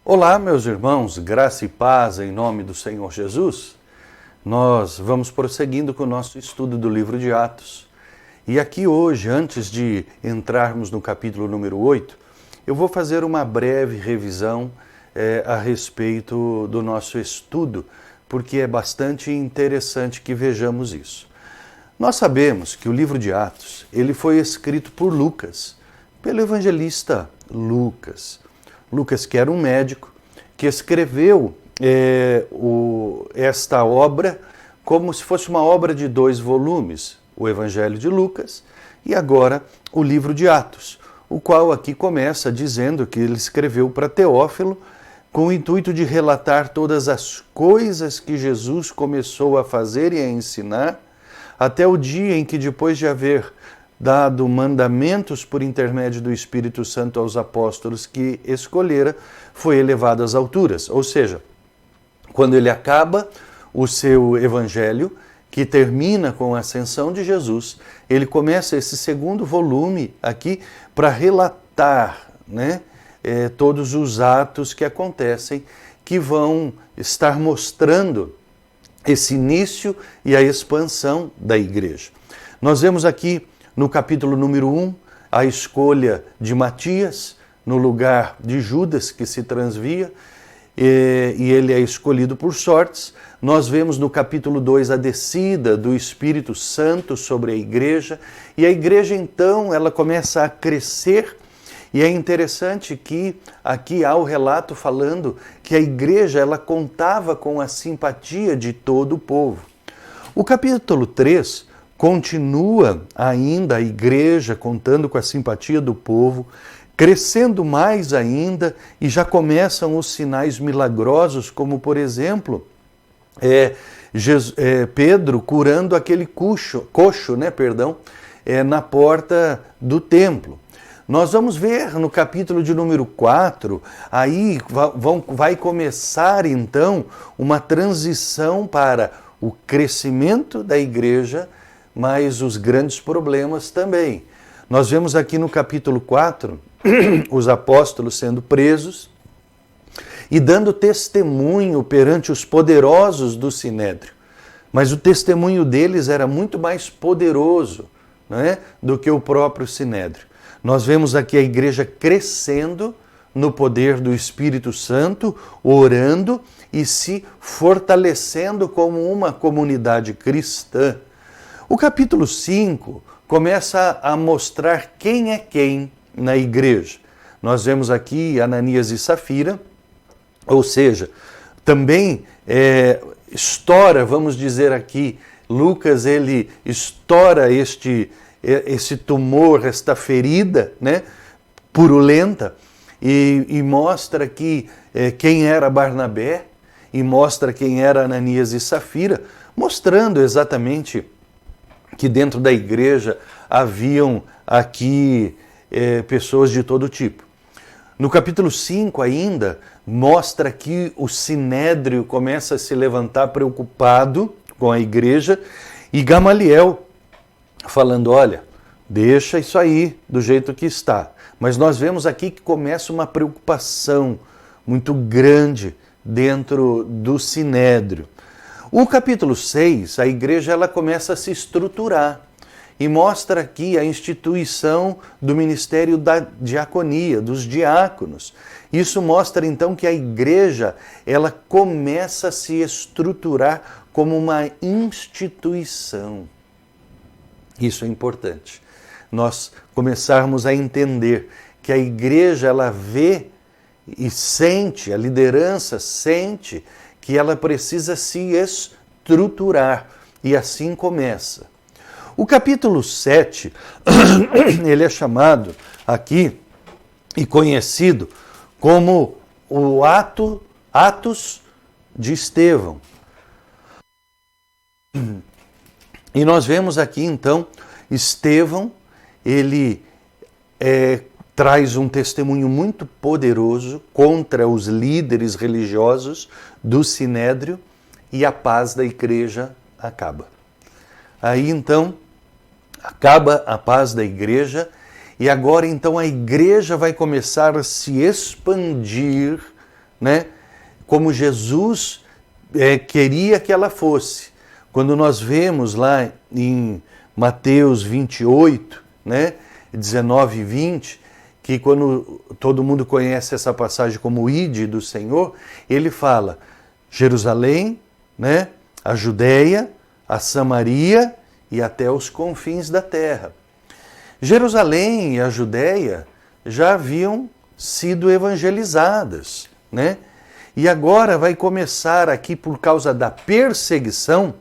Olá, meus irmãos, graça e paz em nome do Senhor Jesus. Nós vamos prosseguindo com o nosso estudo do livro de Atos. E aqui hoje, antes de entrarmos no capítulo número 8, eu vou fazer uma breve revisão a respeito do nosso estudo, porque é bastante interessante que vejamos isso. Nós sabemos que o livro de Atos ele foi escrito por Lucas, pelo evangelista Lucas. Lucas, que era um médico, que escreveu esta obra como se fosse uma obra de 2 volumes, o Evangelho de Lucas e agora o livro de Atos, o qual aqui começa dizendo que ele escreveu para Teófilo com o intuito de relatar todas as coisas que Jesus começou a fazer e a ensinar até o dia em que, depois de haver dado mandamentos por intermédio do Espírito Santo aos apóstolos que escolhera, foi elevado às alturas. Ou seja, quando ele acaba o seu evangelho, que termina com a ascensão de Jesus, ele começa esse 2º volume aqui para relatar, todos os atos que acontecem, que vão estar mostrando esse início e a expansão da igreja. Nós vemos aqui no capítulo número 1, a escolha de Matias no lugar de Judas, que se transvia, e ele é escolhido por sortes. Nós vemos no capítulo 2 a descida do Espírito Santo sobre a igreja, e a igreja então ela começa a crescer, e é interessante que aqui há o relato falando que a igreja ela contava com a simpatia de todo o povo. O capítulo 3 continua ainda a igreja contando com a simpatia do povo, crescendo mais ainda, e já começam os sinais milagrosos, como por exemplo, Pedro curando aquele coxo, na porta do templo. Nós vamos ver no capítulo de número 4, aí vai começar então uma transição para o crescimento da igreja, mas os grandes problemas também. Nós vemos aqui no capítulo 4 os apóstolos sendo presos e dando testemunho perante os poderosos do Sinédrio. Mas o testemunho deles era muito mais poderoso, do que o próprio Sinédrio. Nós vemos aqui a igreja crescendo no poder do Espírito Santo, orando e se fortalecendo como uma comunidade cristã. O capítulo 5 começa a mostrar quem é quem na igreja. Nós vemos aqui Ananias e Safira, ou seja, também estoura, vamos dizer aqui, Lucas ele estoura esse tumor, esta ferida, purulenta, e mostra aqui quem era Barnabé, e mostra quem era Ananias e Safira, mostrando exatamente que dentro da igreja haviam aqui pessoas de todo tipo. No capítulo 5 ainda, mostra que o Sinédrio começa a se levantar preocupado com a igreja, e Gamaliel falando, olha, deixa isso aí do jeito que está. Mas nós vemos aqui que começa uma preocupação muito grande dentro do Sinédrio. O capítulo 6, a igreja ela começa a se estruturar e mostra aqui a instituição do ministério da diaconia, dos diáconos. Isso mostra então que a igreja ela começa a se estruturar como uma instituição. Isso é importante. Nós começarmos a entender que a igreja ela vê e sente, a liderança sente que ela precisa se estruturar, e assim começa. O capítulo 7, ele é chamado aqui e conhecido como o Atos de Estevão. E nós vemos aqui então Estevão, ele traz um testemunho muito poderoso contra os líderes religiosos do Sinédrio, e a paz da igreja acaba. Aí então acaba a paz da igreja, e agora então a igreja vai começar a se expandir né? Como Jesus queria que ela fosse. Quando nós vemos lá em Mateus 28, né, 19 e 20, que quando todo mundo conhece essa passagem como o Ide do Senhor, ele fala Jerusalém, né, a Judéia, a Samaria e até os confins da terra. Jerusalém e a Judéia já haviam sido evangelizadas, né? E agora vai começar aqui, por causa da perseguição,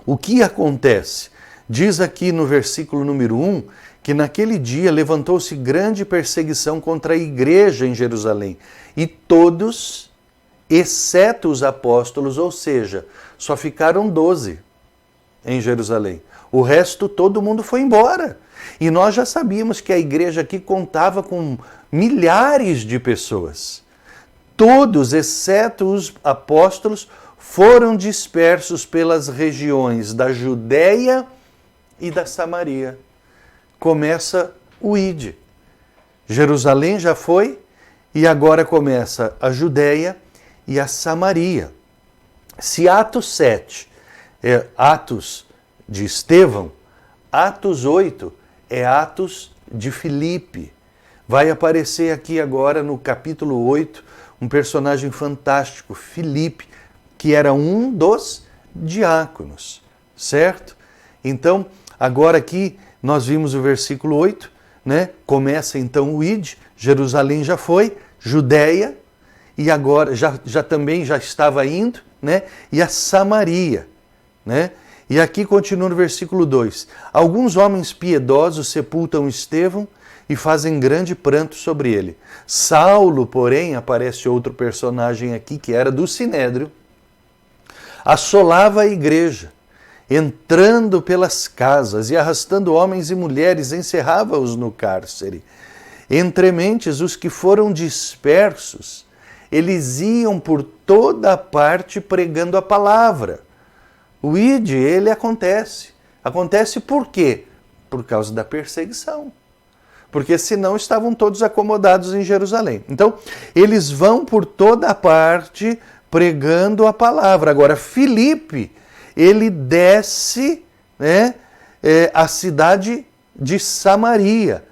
o que acontece? Diz aqui no versículo número 1, que naquele dia levantou-se grande perseguição contra a igreja em Jerusalém, e todos, exceto os apóstolos, ou seja, só ficaram 12 em Jerusalém. O resto, todo mundo foi embora. E nós já sabíamos que a igreja aqui contava com milhares de pessoas. Todos, exceto os apóstolos, foram dispersos pelas regiões da Judéia e da Samaria. Começa o Ide. Jerusalém já foi e agora começa a Judéia e a Samaria. Se Atos 7 é Atos de Estevão, Atos 8 é Atos de Filipe. Vai aparecer aqui agora no capítulo 8 um personagem fantástico, Filipe, que era um dos diáconos, certo? Então, agora aqui nós vimos o versículo 8, né? Começa então o Ide, Jerusalém já foi, Judéia, e agora já também já estava indo, né? E a Samaria, né? E aqui continua no versículo 2. Alguns homens piedosos sepultam Estevão e fazem grande pranto sobre ele. Saulo, porém, aparece outro personagem aqui que era do Sinédrio, assolava a igreja, entrando pelas casas e arrastando homens e mulheres, encerrava-os no cárcere. Entre mentes, os que foram dispersos, eles iam por toda parte pregando a palavra. O Ide, ele acontece. Acontece por quê? Por causa da perseguição. Porque senão estavam todos acomodados em Jerusalém. Então, eles vão por toda parte pregando a palavra. Agora, Filipe, ele desce, né, a cidade de Samaria.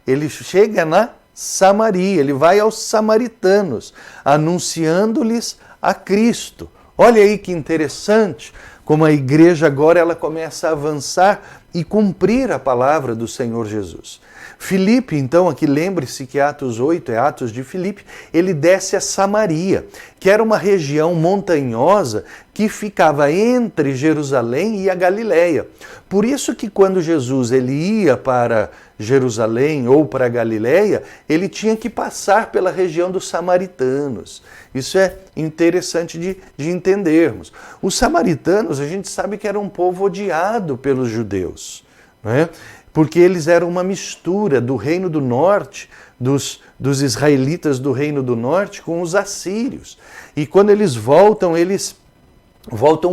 Ele chega na Samaria, ele vai aos samaritanos, anunciando-lhes a Cristo. Olha aí que interessante, como a igreja agora ela começa a avançar e cumprir a palavra do Senhor Jesus. Filipe, então, aqui lembre-se que Atos 8 é Atos de Filipe, ele desce a Samaria, que era uma região montanhosa que ficava entre Jerusalém e a Galileia. Por isso que quando Jesus ele ia para Jerusalém ou para a Galileia, ele tinha que passar pela região dos samaritanos. Isso é interessante de entendermos. Os samaritanos, a gente sabe que era um povo odiado pelos judeus, né? Porque eles eram uma mistura do reino do norte, dos israelitas do reino do norte com os assírios. E quando eles voltam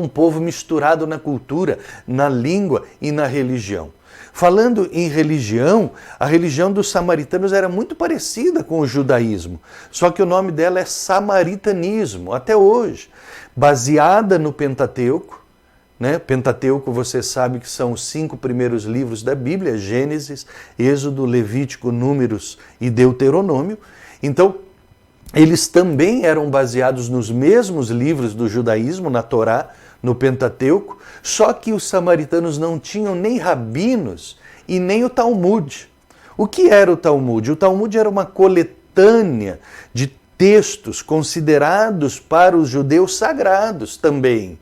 um povo misturado na cultura, na língua e na religião. Falando em religião, a religião dos samaritanos era muito parecida com o judaísmo, só que o nome dela é samaritanismo, até hoje, baseada no Pentateuco, né? Pentateuco, você sabe que são os 5 primeiros livros da Bíblia, Gênesis, Êxodo, Levítico, Números e Deuteronômio. Então, eles também eram baseados nos mesmos livros do judaísmo, na Torá, no Pentateuco, só que os samaritanos não tinham nem rabinos e nem o Talmud. O que era o Talmud? O Talmud era uma coletânea de textos considerados para os judeus sagrados também,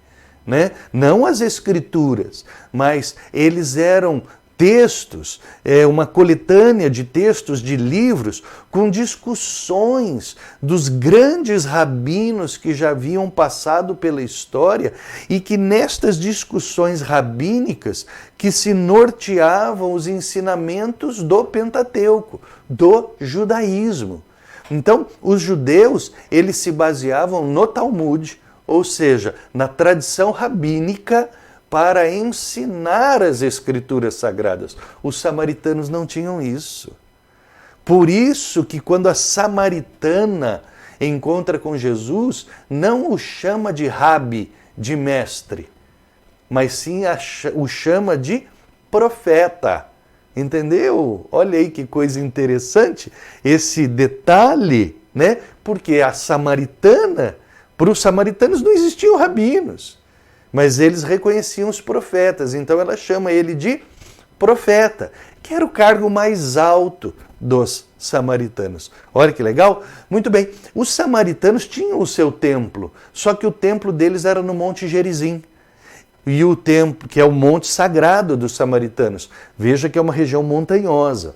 né? Não as escrituras, mas eles eram textos, uma coletânea de textos, de livros, com discussões dos grandes rabinos que já haviam passado pela história e que nestas discussões rabínicas que se norteavam os ensinamentos do Pentateuco, do judaísmo. Então, os judeus, eles se baseavam no Talmud, ou seja, na tradição rabínica, para ensinar as escrituras sagradas. Os samaritanos não tinham isso. Por isso que quando a samaritana encontra com Jesus, não o chama de rabi, de mestre, mas sim o chama de profeta. Entendeu? Olha aí que coisa interessante esse detalhe, né? Porque a samaritana, para os samaritanos não existiam rabinos, mas eles reconheciam os profetas, então ela chama ele de profeta, que era o cargo mais alto dos samaritanos. Olha que legal. Muito bem, os samaritanos tinham o seu templo, só que o templo deles era no Monte Gerizim. E o templo, que é o monte sagrado dos samaritanos. Veja que é uma região montanhosa.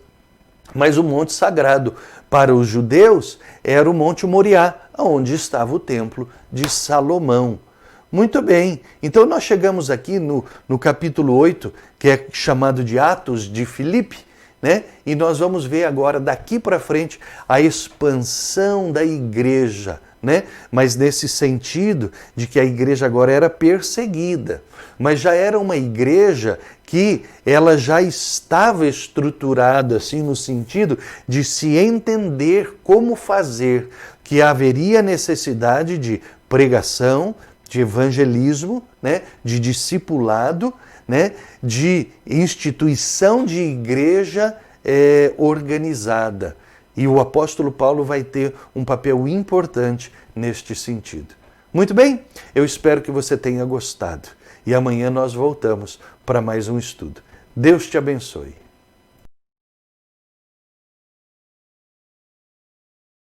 Mas o monte sagrado para os judeus era o Monte Moriá, onde estava o templo de Salomão. Muito bem, então nós chegamos aqui no capítulo 8, que é chamado de Atos de Filipe, né? E nós vamos ver agora, daqui para frente, a expansão da igreja, né? Mas nesse sentido de que a igreja agora era perseguida, mas já era uma igreja que ela já estava estruturada assim no sentido de se entender como fazer, que haveria necessidade de pregação, de evangelismo, né? De discipulado, né? De instituição de igreja organizada. E o apóstolo Paulo vai ter um papel importante neste sentido. Muito bem, eu espero que você tenha gostado. E amanhã nós voltamos para mais um estudo. Deus te abençoe.